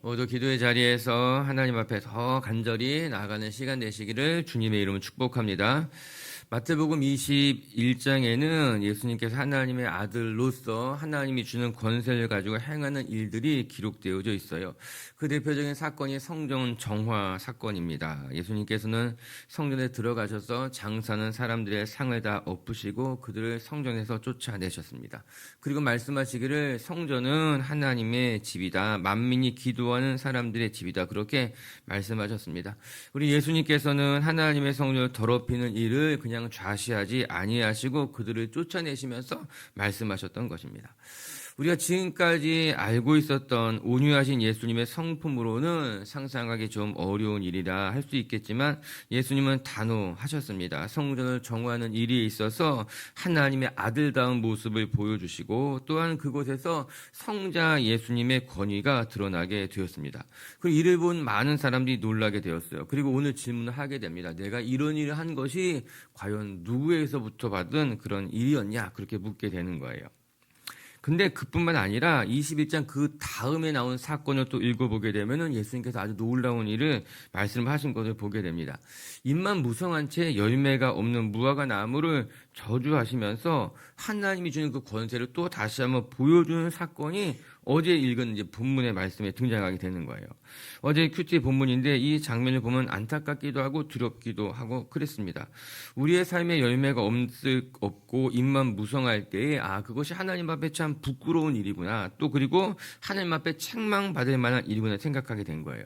모두 기도의 자리에서 하나님 앞에 더 간절히 나아가는 시간 되시기를 주님의 이름으로 축복합니다. 마태복음 21장에는 예수님께서 하나님의 아들로서 하나님이 주는 권세를 가지고 행하는 일들이 기록되어져 있어요. 그 대표적인 사건이 성전 정화 사건입니다. 예수님께서는 성전에 들어가셔서 장사하는 사람들의 상을 다 엎으시고 그들을 성전에서 쫓아내셨습니다. 그리고 말씀하시기를 성전은 하나님의 집이다. 만민이 기도하는 사람들의 집이다. 그렇게 말씀하셨습니다. 우리 예수님께서는 하나님의 성전을 더럽히는 일을 그냥 좌시하지 아니하시고 그들을 쫓아내시면서 말씀하셨던 것입니다. 우리가 지금까지 알고 있었던 온유하신 예수님의 성품으로는 상상하기 좀 어려운 일이라 할 수 있겠지만 예수님은 단호하셨습니다. 성전을 정화하는 일이 있어서 하나님의 아들다운 모습을 보여주시고 또한 그곳에서 성자 예수님의 권위가 드러나게 되었습니다. 그 일을 본 많은 사람들이 놀라게 되었어요. 그리고 오늘 질문을 하게 됩니다. 내가 이런 일을 한 것이 과연 누구에서부터 받은 그런 일이었냐? 그렇게 묻게 되는 거예요. 근데 그뿐만 아니라 21장 그 다음에 나온 사건을 또 읽어보게 되면은 예수님께서 아주 놀라운 일을 말씀하신 것을 보게 됩니다. 잎만 무성한 채 열매가 없는 무화과 나무를 저주하시면서 하나님이 주는 그 권세를 또 다시 한번 보여주는 사건이 어제 읽은 이제 본문의 말씀에 등장하게 되는 거예요. 어제 큐티 본문인데 이 장면을 보면 안타깝기도 하고 두렵기도 하고 그랬습니다. 우리의 삶에 열매가 없고 잎만 무성할 때에 그것이 하나님 앞에 참 부끄러운 일이구나. 또 그리고 하나님 앞에 책망받을 만한 일이구나 생각하게 된 거예요.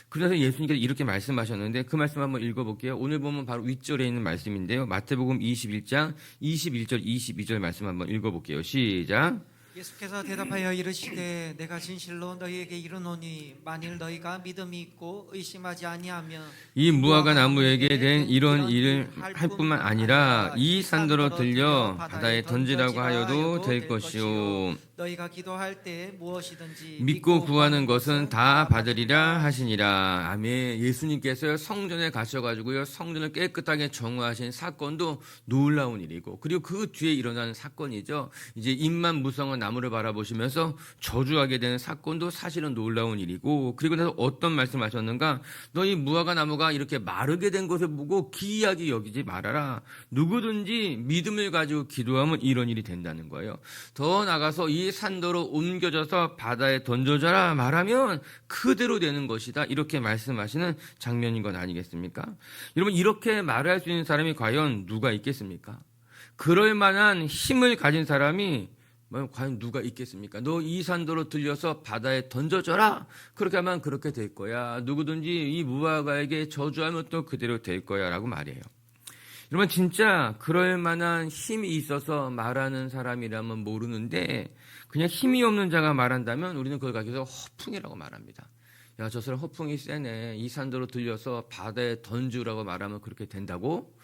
그래서 예수님께서 이렇게 말씀하셨는데 그 말씀 한번 읽어볼게요. 오늘 보면 바로 윗절에 있는 말씀인데요. 마태복음 21장 21절 22절 말씀 한번 읽어볼게요. 시작. 예수께서 대답하여 이르시되 내가 진실로 너희에게 이르노니 만일 너희가 믿음이 있고 의심하지 아니하면 이 무화과 나무에게 된 이런 일을 할 뿐만 아니라 이 산더러 들려 바다에 던지라고 하여도 될 것이요 너희가 기도할 때 무엇이든지 믿고 구하는 것은 다 받으리라 하시니라. 아멘. 예수님께서 성전에 가셔가지고요 성전을 깨끗하게 정화하신 사건도 놀라운 일이고 그리고 그 뒤에 일어나는 사건이죠. 이제 잎만 무성한 나무를 바라보시면서 저주하게 되는 사건도 사실은 놀라운 일이고 그리고 나서 어떤 말씀하셨는가? 너희 무화과 나무가 이렇게 마르게 된 것을 보고 기이하게 여기지 말아라. 누구든지 믿음을 가지고 기도하면 이런 일이 된다는 거예요. 더 나가서 이 산도로 옮겨져서 바다에 던져져라 말하면 그대로 되는 것이다. 이렇게 말씀하시는 장면인 건 아니겠습니까? 여러분 이렇게 말할 수 있는 사람이 과연 누가 있겠습니까? 그럴 만한 힘을 가진 사람이 과연 누가 있겠습니까? 너 이 산도로 들려서 바다에 던져져라. 그렇게 하면 그렇게 될 거야. 누구든지 이 무화과에게 저주하면 또 그대로 될 거야 라고 말해요. 여러분 진짜 그럴 만한 힘이 있어서 말하는 사람이라면 모르는데 그냥 힘이 없는 자가 말한다면 우리는 그걸 가지고 허풍이라고 말합니다. 야, 저 사람 허풍이 세네. 이 산도로 들려서 바다에 던지라고 말하면 그렇게 된다고?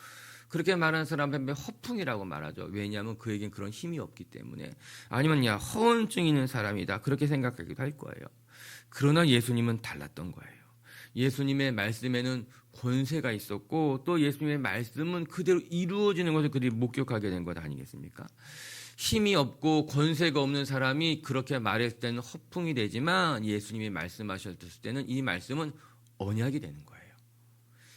그렇게 말하는 사람은 허풍이라고 말하죠. 왜냐하면 그에겐 그런 힘이 없기 때문에. 아니면 야 허언증 있는 사람이다. 그렇게 생각하기도 할 거예요. 그러나 예수님은 달랐던 거예요. 예수님의 말씀에는 권세가 있었고 또 예수님의 말씀은 그대로 이루어지는 것을 그들이 목격하게 된 것 아니겠습니까? 힘이 없고 권세가 없는 사람이 그렇게 말했을 때는 허풍이 되지만 예수님이 말씀하셨을 때는 이 말씀은 언약이 되는 거예요.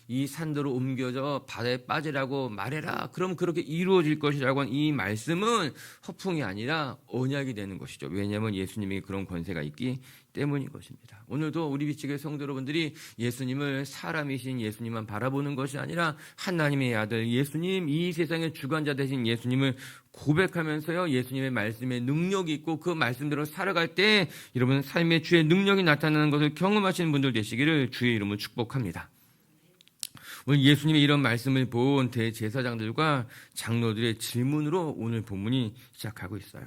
이 산도로 옮겨져 바다에 빠지라고 말해라. 그럼 그렇게 이루어질 것이라고 한 이 말씀은 허풍이 아니라 언약이 되는 것이죠. 왜냐하면 예수님에게 그런 권세가 있기 때문인 것입니다. 오늘도 우리 비치교회 성도 여러분들이 예수님을 사람이신 예수님만 바라보는 것이 아니라 하나님의 아들 예수님, 이 세상의 주관자 되신 예수님을 고백하면서요 예수님의 말씀에 능력이 있고 그 말씀대로 살아갈 때 여러분 삶의 주의 능력이 나타나는 것을 경험하시는 분들 되시기를 주의 이름으로 축복합니다. 오늘 예수님의 이런 말씀을 본 대제사장들과 장로들의 질문으로 오늘 본문이 시작하고 있어요.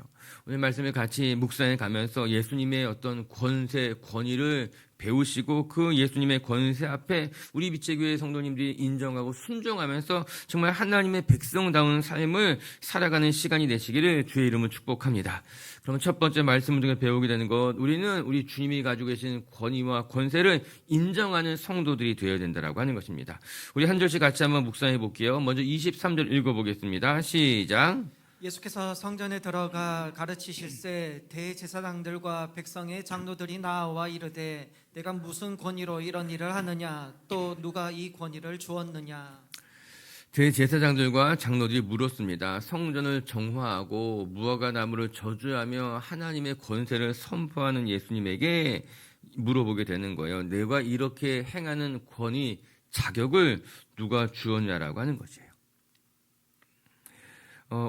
오늘 말씀을 같이 묵상해 가면서 예수님의 어떤 권세, 권위를 배우시고 그 예수님의 권세 앞에 우리 비체교회 성도님들이 인정하고 순종하면서 정말 하나님의 백성다운 삶을 살아가는 시간이 되시기를 주의 이름으로 축복합니다. 그러면 첫 번째 말씀을 통해 배우게 되는 것, 우리는 우리 주님이 가지고 계신 권위와 권세를 인정하는 성도들이 되어야 된다라고 하는 것입니다. 우리 한 절씩 같이 한번 묵상해 볼게요. 먼저 23절 읽어보겠습니다. 시작. 예수께서 성전에 들어가 가르치실새 대제사장들과 백성의 장로들이 나와 이르되 내가 무슨 권위로 이런 일을 하느냐 또 누가 이 권위를 주었느냐. 대제사장들과 장로들이 물었습니다. 성전을 정화하고 무화과 나무를 저주하며 하나님의 권세를 선포하는 예수님에게 물어보게 되는 거예요. 내가 이렇게 행하는 권위, 자격을 누가 주었냐라고 하는 거죠.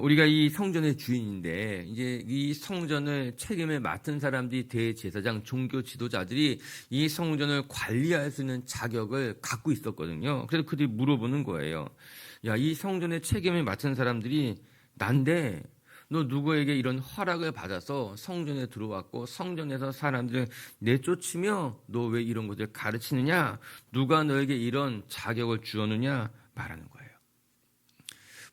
우리가 이 성전의 주인인데 이제 이 성전을 책임을 맡은 사람들이 대제사장, 종교 지도자들이 이 성전을 관리할 수 있는 자격을 갖고 있었거든요. 그래서 그들이 물어보는 거예요. 야, 이 성전의 책임을 맡은 사람들이 난데 너 누구에게 이런 허락을 받아서 성전에 들어왔고 성전에서 사람들을 내쫓으며 너 왜 이런 것을 가르치느냐? 누가 너에게 이런 자격을 주었느냐? 말하는 거예요.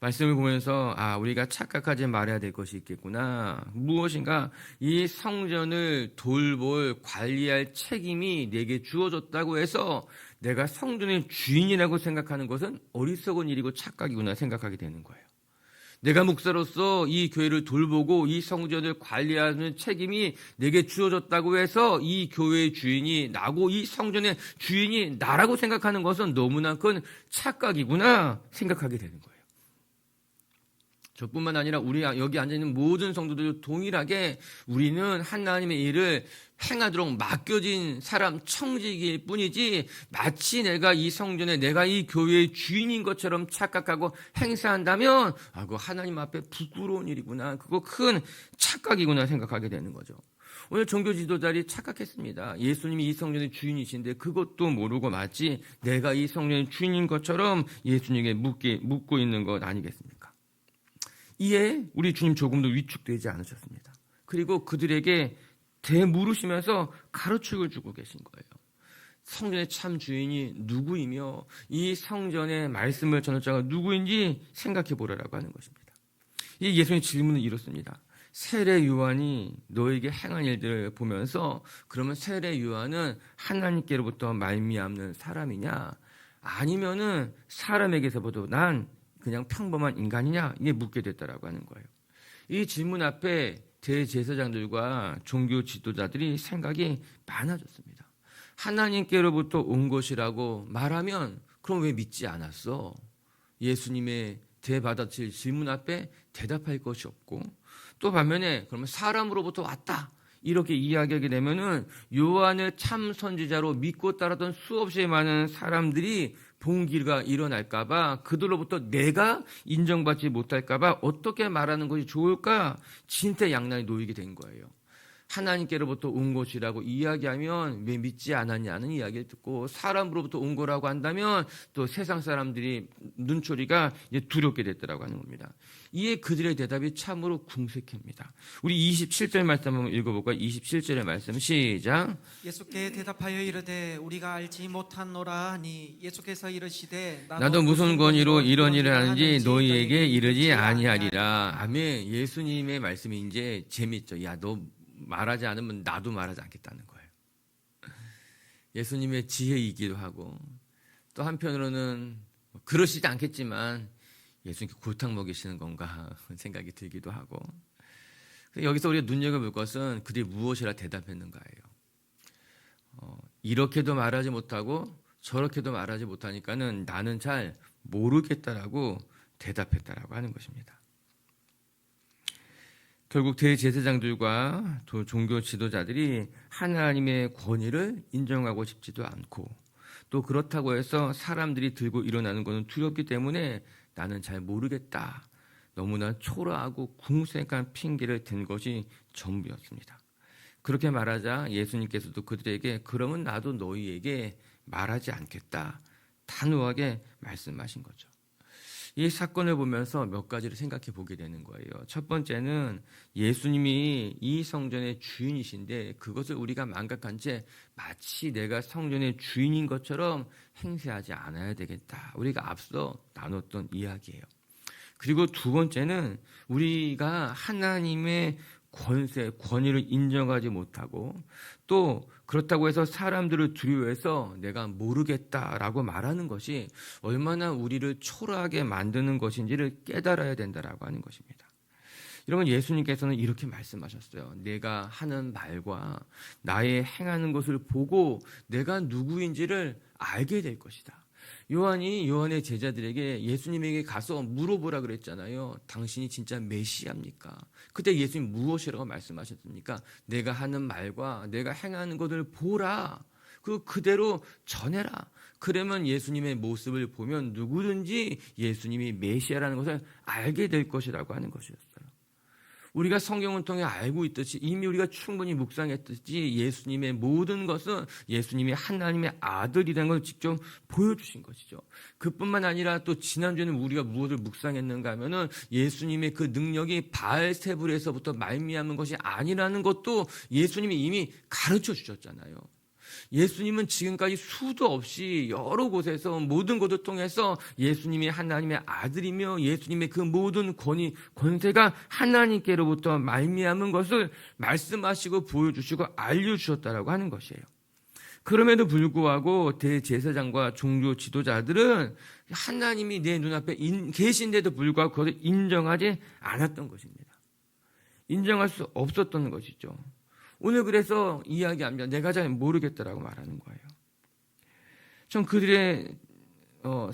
말씀을 보면서 우리가 착각하지 말아야 될 것이 있겠구나. 무엇인가 이 성전을 돌볼 관리할 책임이 내게 주어졌다고 해서 내가 성전의 주인이라고 생각하는 것은 어리석은 일이고 착각이구나 생각하게 되는 거예요. 내가 목사로서 이 교회를 돌보고 이 성전을 관리하는 책임이 내게 주어졌다고 해서 이 교회의 주인이 나고 이 성전의 주인이 나라고 생각하는 것은 너무나 큰 착각이구나 생각하게 되는 거예요. 저뿐만 아니라 우리 여기 앉아있는 모든 성도들 동일하게 우리는 하나님의 일을 행하도록 맡겨진 사람 청지기일 뿐이지 마치 내가 이 성전에 내가 이 교회의 주인인 것처럼 착각하고 행사한다면 그거 하나님 앞에 부끄러운 일이구나. 그거 큰 착각이구나 생각하게 되는 거죠. 오늘 종교 지도자들이 착각했습니다. 예수님이 이 성전의 주인이신데 그것도 모르고 마치 내가 이 성전의 주인인 것처럼 예수님에게 묻고 있는 것 아니겠습니까? 이에 우리 주님 조금도 위축되지 않으셨습니다. 그리고 그들에게 대물으시면서 가르침을 주고 계신 거예요. 성전의 참 주인이 누구이며 이 성전의 말씀을 전할 자가 누구인지 생각해 보라라고 하는 것입니다. 이 예수님의 질문은 이렇습니다. 세례 요한이 너에게 행한 일들을 보면서 그러면 세례 요한은 하나님께로부터 말미암는 사람이냐 아니면은 사람에게서부터 난 그냥 평범한 인간이냐 이게 묻게 됐다라고 하는 거예요. 이 질문 앞에 대제사장들과 종교 지도자들이 생각이 많아졌습니다. 하나님께로부터 온 것이라고 말하면 그럼 왜 믿지 않았어? 예수님의 대받아칠 질문 앞에 대답할 것이 없고 또 반면에 그러면 사람으로부터 왔다 이렇게 이야기하게 되면은 요한을 참 선지자로 믿고 따랐던 수없이 많은 사람들이 봉기가 일어날까봐 그들로부터 내가 인정받지 못할까봐 어떻게 말하는 것이 좋을까 진퇴양난이 놓이게 된 거예요. 하나님께로부터 온 것이라고 이야기하면 왜 믿지 않았냐는 이야기를 듣고 사람으로부터 온 거라고 한다면 또 세상 사람들이 눈초리가 이제 두렵게 됐더라고 하는 겁니다. 이에 그들의 대답이 참으로 궁색합니다. 우리 27절 말씀 한번 읽어볼까요? 27절의 말씀 시작. 예수께 대답하여 이르되 우리가 알지 못하노라 하니 예수께서 이르시되 나도 무슨 권위로 이런 일을 하는지 너희에게 이르지 아니하리라. 아멘. 예수님의 말씀이 이제 재밌죠. 야, 너 말하지 않으면 나도 말하지 않겠다는 거예요. 예수님의 지혜이기도 하고 또 한편으로는 그러시지 않겠지만 예수님께 골탕 먹이시는 건가 생각이 들기도 하고 여기서 우리가 눈여겨볼 것은 그들이 무엇이라 대답했는가예요. 이렇게도 말하지 못하고 저렇게도 말하지 못하니까는 나는 잘 모르겠다라고 대답했다라고 하는 것입니다. 결국 대제사장들과 또 종교 지도자들이 하나님의 권위를 인정하고 싶지도 않고 또 그렇다고 해서 사람들이 들고 일어나는 것은 두렵기 때문에 나는 잘 모르겠다. 너무나 초라하고 궁색한 핑계를 댄 것이 전부였습니다. 그렇게 말하자 예수님께서도 그들에게 그러면 나도 너희에게 말하지 않겠다. 단호하게 말씀하신 거죠. 이 사건을 보면서 몇 가지를 생각해 보게 되는 거예요. 첫 번째는 예수님이 이 성전의 주인이신데 그것을 우리가 망각한 채 마치 내가 성전의 주인인 것처럼 행세하지 않아야 되겠다. 우리가 앞서 나눴던 이야기예요. 그리고 두 번째는 우리가 하나님의 권위를 인정하지 못하고 또 그렇다고 해서 사람들을 두려워해서 내가 모르겠다라고 말하는 것이 얼마나 우리를 초라하게 만드는 것인지를 깨달아야 된다라고 하는 것입니다. 여러분, 예수님께서는 이렇게 말씀하셨어요. 내가 하는 말과 나의 행하는 것을 보고 내가 누구인지를 알게 될 것이다. 요한의 제자들에게 예수님에게 가서 물어보라 그랬잖아요. 당신이 진짜 메시아입니까? 그때 예수님 무엇이라고 말씀하셨습니까? 내가 하는 말과 내가 행하는 것을 보라. 그대로 전해라. 그러면 예수님의 모습을 보면 누구든지 예수님이 메시아라는 것을 알게 될 것이라고 하는 것이었어요. 우리가 성경을 통해 알고 있듯이 이미 우리가 충분히 묵상했듯이 예수님의 모든 것은 예수님이 하나님의 아들이라는 것을 직접 보여주신 것이죠. 그뿐만 아니라 또 지난주에는 우리가 무엇을 묵상했는가 하면은 예수님의 그 능력이 바알세불에서부터 말미암은 것이 아니라는 것도 예수님이 이미 가르쳐 주셨잖아요. 예수님은 지금까지 수도 없이 여러 곳에서 모든 것을 통해서 예수님이 하나님의 아들이며 예수님의 그 모든 권세가 하나님께로부터 말미암은 것을 말씀하시고 보여주시고 알려주셨다라고 하는 것이에요. 그럼에도 불구하고 대제사장과 종교 지도자들은 하나님이 내 눈앞에 계신데도 불구하고 그것을 인정하지 않았던 것입니다. 인정할 수 없었던 것이죠. 오늘 그래서 이야기합니다. 내가 잘 모르겠다라고 말하는 거예요. 전 그들의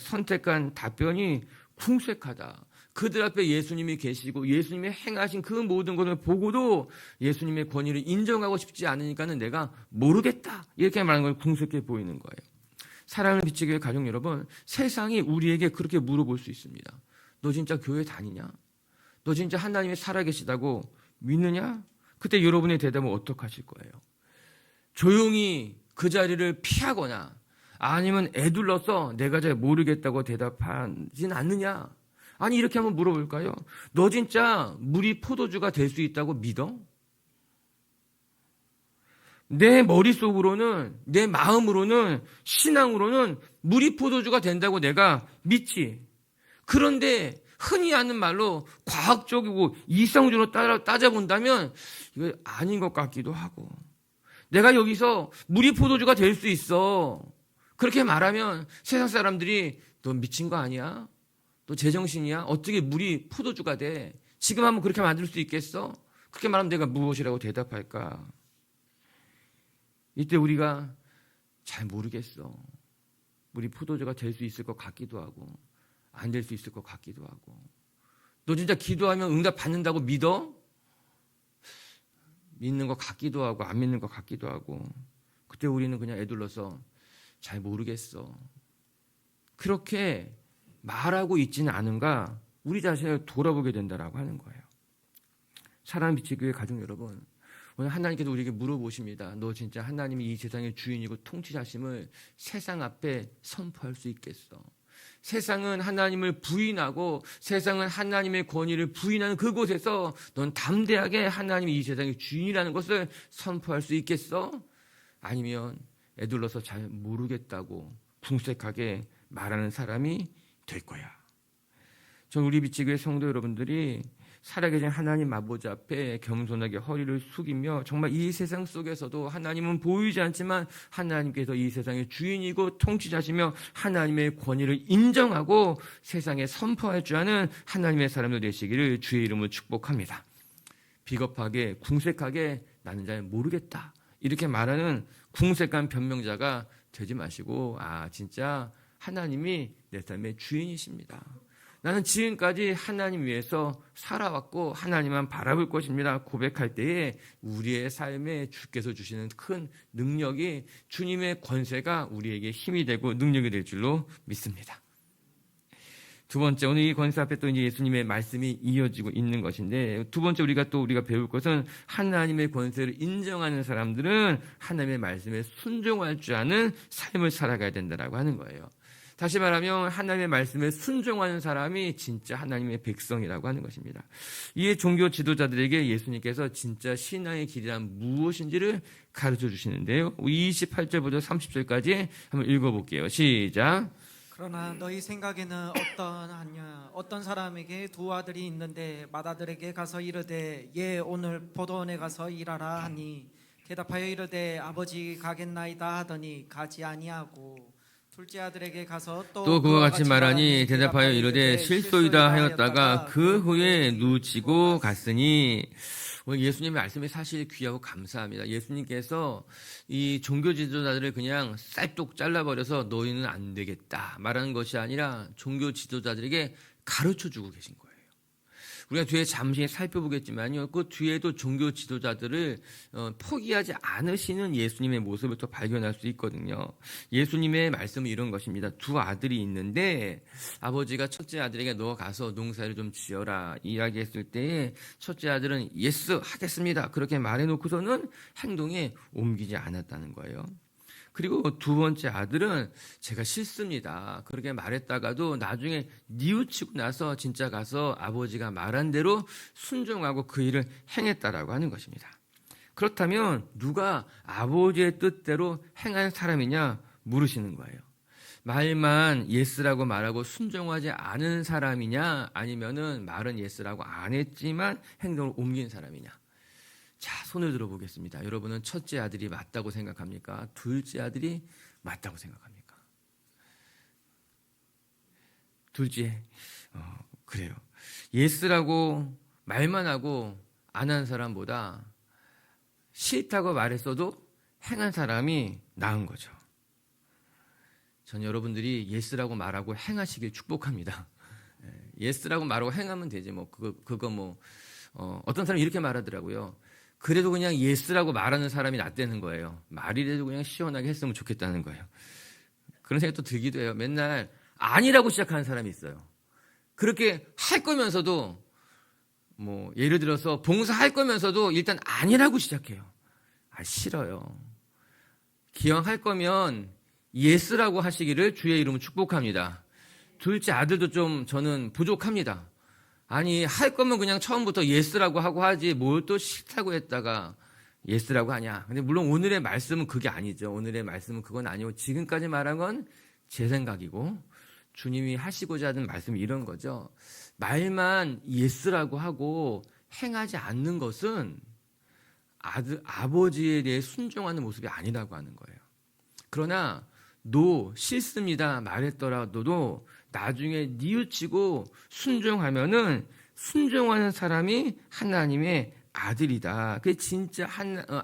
선택한 답변이 궁색하다. 그들 앞에 예수님이 계시고 예수님이 행하신 그 모든 것을 보고도 예수님의 권위를 인정하고 싶지 않으니까는 내가 모르겠다. 이렇게 말하는 걸 궁색해 보이는 거예요. 사랑을 비치기 위해 가족 여러분, 세상이 우리에게 그렇게 물어볼 수 있습니다. 너 진짜 교회 다니냐? 너 진짜 하나님이 살아계시다고 믿느냐? 그때 여러분의 대답은 어떻게 하실 거예요? 조용히 그 자리를 피하거나 아니면 애둘러서 내가 잘 모르겠다고 대답하진 않느냐? 아니, 이렇게 한번 물어볼까요? 너 진짜 물이 포도주가 될 수 있다고 믿어? 내 머릿속으로는, 내 마음으로는, 신앙으로는 물이 포도주가 된다고 내가 믿지. 그런데 흔히 하는 말로 과학적이고 이성적으로 따져본다면 이거 아닌 것 같기도 하고, 내가 여기서 물이 포도주가 될 수 있어, 그렇게 말하면 세상 사람들이 너 미친 거 아니야? 너 제정신이야? 어떻게 물이 포도주가 돼? 지금 한번 그렇게 만들 수 있겠어? 그렇게 말하면 내가 무엇이라고 대답할까? 이때 우리가 잘 모르겠어, 물이 포도주가 될 수 있을 것 같기도 하고 안 될 수 있을 것 같기도 하고, 너 진짜 기도하면 응답 받는다고 믿어? 믿는 것 같기도 하고 안 믿는 것 같기도 하고, 그때 우리는 그냥 애둘러서 잘 모르겠어, 그렇게 말하고 있지는 않은가 우리 자신을 돌아보게 된다라고 하는 거예요. 사랑하는 비치교회 가족 여러분, 오늘 하나님께서 우리에게 물어보십니다. 너 진짜 하나님이 이 세상의 주인이고 통치자심을 세상 앞에 선포할 수 있겠어? 세상은 하나님을 부인하고 세상은 하나님의 권위를 부인하는 그곳에서 넌 담대하게 하나님이 이 세상의 주인이라는 것을 선포할 수 있겠어? 아니면 애둘러서 잘 모르겠다고 궁색하게 말하는 사람이 될 거야. 전 우리 비치교회 성도 여러분들이 살아계신 하나님 아버지 앞에 겸손하게 허리를 숙이며 정말 이 세상 속에서도 하나님은 보이지 않지만 하나님께서 이 세상의 주인이고 통치자시며 하나님의 권위를 인정하고 세상에 선포할 줄 아는 하나님의 사람들 되시기를 주의 이름으로 축복합니다. 비겁하게 궁색하게 나는 잘 모르겠다 이렇게 말하는 궁색한 변명자가 되지 마시고, 진짜 하나님이 내 삶의 주인이십니다. 나는 지금까지 하나님 위해서 살아왔고 하나님만 바라볼 것입니다 고백할 때에 우리의 삶에 주께서 주시는 큰 능력이, 주님의 권세가 우리에게 힘이 되고 능력이 될 줄로 믿습니다. 두 번째, 오늘 이 권세 앞에 또 이제 예수님의 말씀이 이어지고 있는 것인데, 두 번째 우리가 배울 것은 하나님의 권세를 인정하는 사람들은 하나님의 말씀에 순종할 줄 아는 삶을 살아가야 된다라고 하는 거예요. 다시 말하면 하나님의 말씀에 순종하는 사람이 진짜 하나님의 백성이라고 하는 것입니다. 이에 종교 지도자들에게 예수님께서 진짜 신앙의 길이란 무엇인지를 가르쳐 주시는데요. 28절부터 30절까지 한번 읽어볼게요. 시작. 그러나 너희 생각에는 어떤 사람에게 두 아들이 있는데 맏아들에게 가서 이르되 오늘 포도원에 가서 일하라 하니 대답하여 이르되 아버지 가겠나이다 하더니 가지 아니하고, 둘째 아들에게 가서 또 그와 같이 말하니 대답하여 이르되 실소이다 하였다가 그 후에 누치고 갔으니. 오늘 예수님의 말씀이 사실 귀하고 감사합니다. 예수님께서 이 종교 지도자들을 그냥 쌀독 잘라버려서 너희는 안 되겠다 말하는 것이 아니라 종교 지도자들에게 가르쳐주고 계신 거예요. 우리가 뒤에 잠시 살펴보겠지만요, 그 뒤에도 종교 지도자들을 포기하지 않으시는 예수님의 모습을 또 발견할 수 있거든요. 예수님의 말씀은 이런 것입니다. 두 아들이 있는데 아버지가 첫째 아들에게 너 가서 농사를 좀 지어라 이야기했을 때에 첫째 아들은 예스 하겠습니다 그렇게 말해놓고서는 행동에 옮기지 않았다는 거예요. 그리고 두 번째 아들은 제가 싫습니다 그렇게 말했다가도 나중에 뉘우치고 나서 진짜 가서 아버지가 말한 대로 순종하고 그 일을 행했다라고 하는 것입니다. 그렇다면 누가 아버지의 뜻대로 행한 사람이냐 물으시는 거예요. 말만 예스라고 말하고 순종하지 않은 사람이냐 아니면은 말은 예스라고 안 했지만 행동을 옮긴 사람이냐. 자, 손을 들어보겠습니다. 여러분은 첫째 아들이 맞다고 생각합니까? 둘째 아들이 맞다고 생각합니까? 둘째, 그래요. 예스라고 말만 하고 안 한 사람보다 싫다고 말했어도 행한 사람이 나은 거죠. 전 여러분들이 예스라고 말하고 행하시길 축복합니다. 예스라고 말하고 행하면 되지 뭐 어떤 사람이 이렇게 말하더라고요. 그래도 그냥 예스라고 말하는 사람이 낫다는 거예요. 말이라도 그냥 시원하게 했으면 좋겠다는 거예요. 그런 생각도 들기도 해요. 맨날 아니라고 시작하는 사람이 있어요. 그렇게 할 거면서도 예를 들어서 봉사할 거면서도 일단 아니라고 시작해요. 싫어요. 기왕 할 거면 예스라고 하시기를 주의 이름으로 축복합니다. 둘째 아들도 좀 저는 부족합니다. 아니 할 거면 그냥 처음부터 예스라고 하고 하지 뭘 또 싫다고 했다가 예스라고 하냐. 근데 물론 오늘의 말씀은 그게 아니죠. 오늘의 말씀은 그건 아니고 지금까지 말한 건 제 생각이고 주님이 하시고자 하는 말씀이 이런 거죠. 말만 예스라고 하고 행하지 않는 것은 아버지에 대해 순종하는 모습이 아니라고 하는 거예요. 그러나 싫습니다 말했더라도 나중에 뉘우치고 순종하면은 순종하는 사람이 하나님의 아들이다. 그게 진짜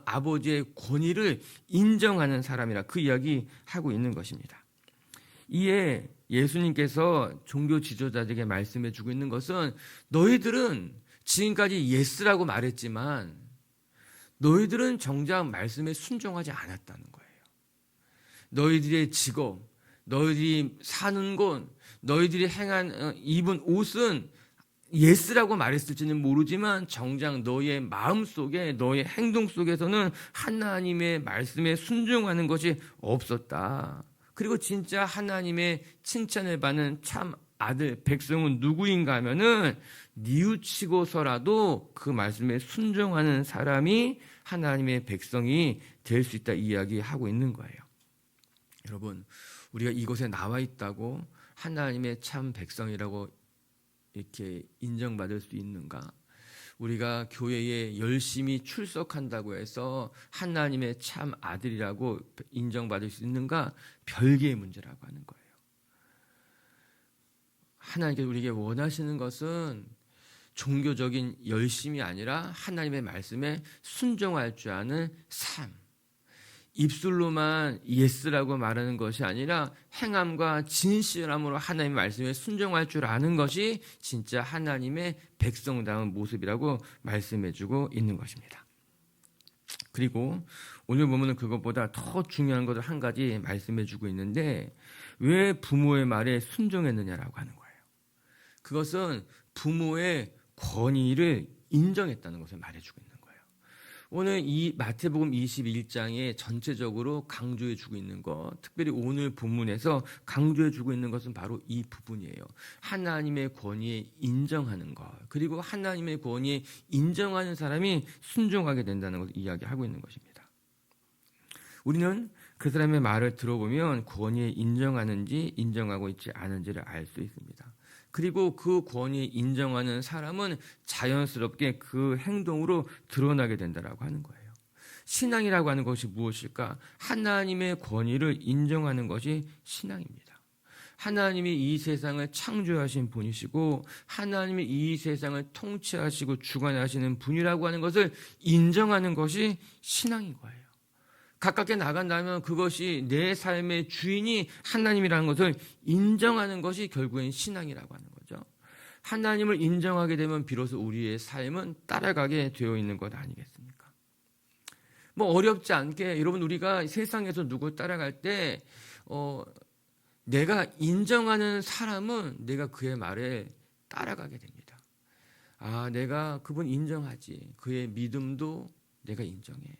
아버지의 권위를 인정하는 사람이라 그 이야기 하고 있는 것입니다. 이에 예수님께서 종교 지도자들에게 말씀해 주고 있는 것은 너희들은 지금까지 예스라고 말했지만 너희들은 정작 말씀에 순종하지 않았다는 거예요. 너희들의 직업, 너희들이 사는 곳, 너희들이 입은 옷은 예스라고 말했을지는 모르지만 정작 너의 마음 속에 너의 행동 속에서는 하나님의 말씀에 순종하는 것이 없었다. 그리고 진짜 하나님의 칭찬을 받는 참 아들 백성은 누구인가 하면은 뉘우치고서라도 그 말씀에 순종하는 사람이 하나님의 백성이 될 수 있다 이야기하고 있는 거예요. 여러분, 우리가 이곳에 나와 있다고 하나님의 참 백성이라고 이렇게 인정받을 수 있는가? 우리가 교회에 열심히 출석한다고 해서 하나님의 참 아들이라고 인정받을 수 있는가? 별개의 문제라고 하는 거예요. 하나님께서 우리에게 원하시는 것은 종교적인 열심이 아니라 하나님의 말씀에 순종할 줄 아는 삶. 입술로만 예스라고 말하는 것이 아니라 행함과 진실함으로 하나님의 말씀에 순종할 줄 아는 것이 진짜 하나님의 백성다운 모습이라고 말씀해주고 있는 것입니다. 그리고 오늘 보면 그것보다 더 중요한 것을 한 가지 말씀해주고 있는데 왜 부모의 말에 순종했느냐라고 하는 거예요. 그것은 부모의 권위를 인정했다는 것을 말해주고 있는 거예요. 오늘 이 마태복음 21장에 전체적으로 강조해주고 있는 것, 특별히 오늘 본문에서 강조해주고 있는 것은 바로 이 부분이에요. 하나님의 권위에 인정하는 것, 그리고 하나님의 권위에 인정하는 사람이 순종하게 된다는 것을 이야기하고 있는 것입니다. 우리는 그 사람의 말을 들어보면 권위에 인정하는지 인정하고 있지 않은지를 알 수 있습니다. 그리고 그 권위에 인정하는 사람은 자연스럽게 그 행동으로 드러나게 된다라고 하는 거예요. 신앙이라고 하는 것이 무엇일까? 하나님의 권위를 인정하는 것이 신앙입니다. 하나님이 이 세상을 창조하신 분이시고 하나님이 이 세상을 통치하시고 주관하시는 분이라고 하는 것을 인정하는 것이 신앙인 거예요. 가깝게 나간다면 그것이 내 삶의 주인이 하나님이라는 것을 인정하는 것이 결국엔 신앙이라고 하는 거죠. 하나님을 인정하게 되면 비로소 우리의 삶은 따라가게 되어 있는 것 아니겠습니까? 뭐 어렵지 않게 여러분 우리가 세상에서 누구 따라갈 때 내가 인정하는 사람은 내가 그의 말에 따라가게 됩니다. 내가 그분 인정하지. 그의 믿음도 내가 인정해.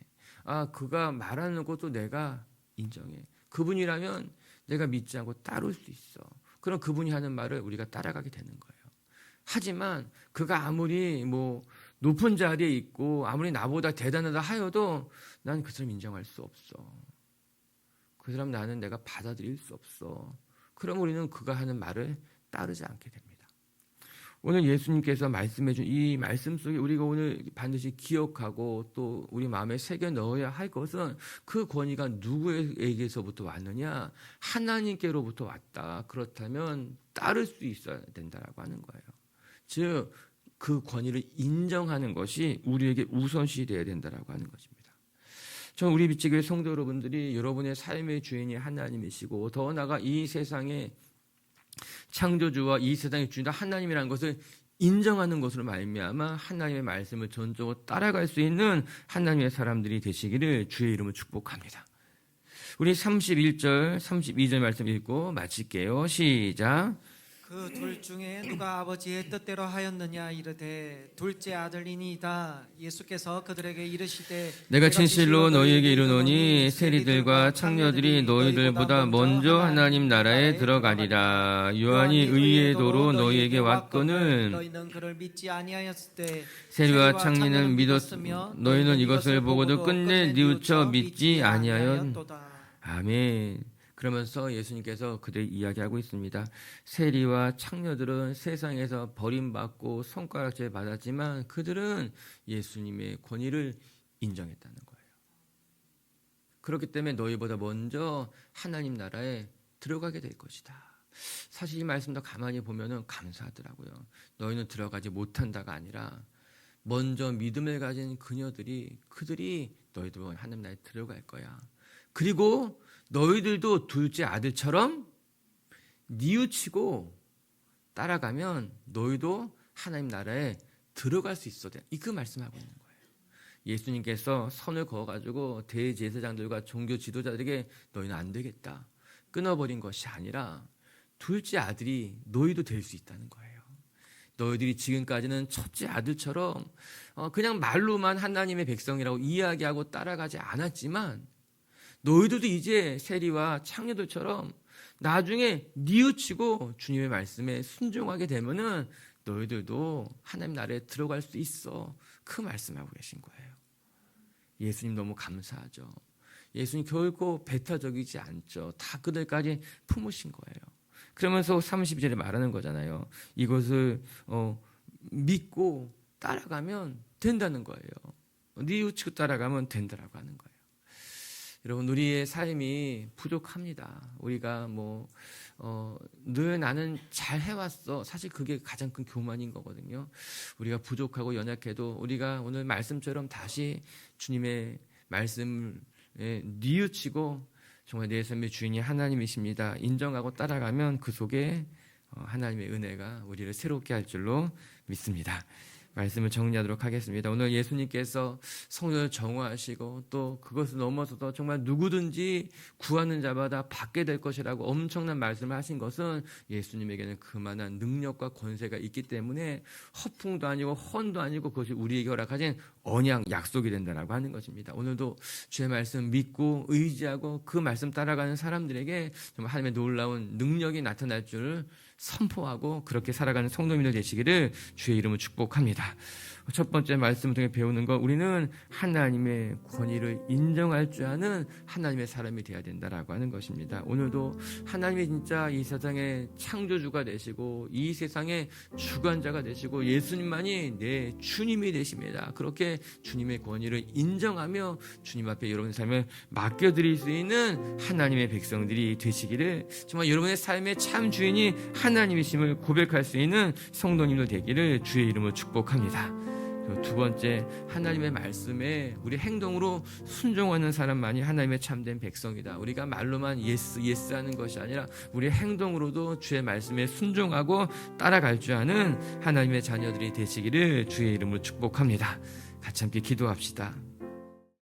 그가 말하는 것도 내가 인정해. 그분이라면 내가 믿지 않고 따를 수 있어. 그럼 그분이 하는 말을 우리가 따라가게 되는 거예요. 하지만 그가 아무리 높은 자리에 있고 아무리 나보다 대단하다 하여도 난 그 사람 인정할 수 없어. 그 사람 나는 내가 받아들일 수 없어. 그럼 우리는 그가 하는 말을 따르지 않게 됩니다. 오늘 예수님께서 말씀해 준 이 말씀 속에 우리가 오늘 반드시 기억하고 또 우리 마음에 새겨 넣어야 할 것은 그 권위가 누구에게서부터 왔느냐? 하나님께로부터 왔다. 그렇다면 따를 수 있어야 된다라고 하는 거예요. 즉 그 권위를 인정하는 것이 우리에게 우선시 되어야 된다라고 하는 것입니다. 저는 우리 빛지교회 성도 여러분들이 여러분의 삶의 주인이 하나님이시고 더 나아가 이 세상의 창조주와 이 세상의 주인도 하나님이라는 것을 인정하는 것으로 말미암아 하나님의 말씀을 전적으로 따라갈 수 있는 하나님의 사람들이 되시기를 주의 이름으로 축복합니다. 우리 31절, 32절 말씀 읽고 마칠게요. 시작. 그 둘 중에 누가 아버지의 뜻대로 하였느냐 이르되 둘째 아들이니이다. 예수께서 그들에게 이르시되 내가 진실로 너희에게 이르노니 세리들과 창녀들이 너희들보다 먼저 하나님 나라에 들어가리라. 요한이 의의 도로 너희에게 왔거늘 너희는 그를 믿지 아니하였을 때 세리와 창녀는 믿었으며 너희는 이것을 보고도 끝내 뉘우쳐 믿지 아니하였도다. 아멘. 그러면서 예수님께서 그들 이야기하고 있습니다. 세리와 창녀들은 세상에서 버림받고 손가락질 받았지만 그들은 예수님의 권위를 인정했다는 거예요. 그렇기 때문에 너희보다 먼저 하나님 나라에 들어가게 될 것이다. 사실 이 말씀도 가만히 보면 감사하더라고요. 너희는 들어가지 못한다가 아니라 먼저 믿음을 가진 그들이 너희도 하나님 나라에 들어갈 거야. 그리고 너희들도 둘째 아들처럼 뉘우치고 따라가면 너희도 하나님 나라에 들어갈 수 있어. 그 말씀하고 있는 거예요. 예수님께서 선을 그어가지고 대제사장들과 종교 지도자들에게 너희는 안 되겠다. 끊어버린 것이 아니라 둘째 아들이 너희도 될 수 있다는 거예요. 너희들이 지금까지는 첫째 아들처럼 그냥 말로만 하나님의 백성이라고 이야기하고 따라가지 않았지만 너희들도 이제 세리와 창녀들처럼 나중에 뉘우치고 주님의 말씀에 순종하게 되면은 너희들도 하나님 나라에 들어갈 수 있어. 그 말씀하고 계신 거예요. 예수님 너무 감사하죠. 예수님 결코 배타적이지 않죠. 다 그들까지 품으신 거예요. 그러면서 32절에 말하는 거잖아요. 이것을 믿고 따라가면 된다는 거예요. 뉘우치고 따라가면 된다라고 하는 거예요. 여러분 우리의 삶이 부족합니다. 우리가 늘 나는 잘 해왔어. 사실 그게 가장 큰 교만인 거거든요. 우리가 부족하고 연약해도 우리가 오늘 말씀처럼 다시 주님의 말씀을 뉘우치고 정말 내 삶의 주인이 하나님이십니다. 인정하고 따라가면 그 속에 하나님의 은혜가 우리를 새롭게 할 줄로 믿습니다. 말씀을 정리하도록 하겠습니다. 오늘 예수님께서 성전을 정화하시고 또 그것을 넘어서서 정말 누구든지 구하는 자마다 받게 될 것이라고 엄청난 말씀을 하신 것은 예수님에게는 그만한 능력과 권세가 있기 때문에 허풍도 아니고 헌도 아니고 그것이 우리에게 허락하신 언약 약속이 된다라고 하는 것입니다. 오늘도 주의 말씀 믿고 의지하고 그 말씀 따라가는 사람들에게 정말 하나님의 놀라운 능력이 나타날 줄 선포하고 그렇게 살아가는 성도님들 되시기를 주의 이름으로 축복합니다. 첫 번째 말씀을 통해 배우는 것, 우리는 하나님의 권위를 인정할 줄 아는 하나님의 사람이 되어야 된다라고 하는 것입니다. 오늘도 하나님이 진짜 이 세상의 창조주가 되시고 이 세상의 주관자가 되시고 예수님만이 내 주님이 되십니다. 그렇게 주님의 권위를 인정하며 주님 앞에 여러분의 삶을 맡겨드릴 수 있는 하나님의 백성들이 되시기를, 정말 여러분의 삶의 참 주인이 하나님이심을 고백할 수 있는 성도님들 되기를 주의 이름으로 축복합니다. 두 번째, 하나님의 말씀에 우리 행동으로 순종하는 사람만이 하나님의 참된 백성이다. 우리가 말로만 예스 하는 것이 아니라 우리 행동으로도 주의 말씀에 순종하고 따라갈 줄 아는 하나님의 자녀들이 되시기를 주의 이름으로 축복합니다. 같이 함께 기도합시다.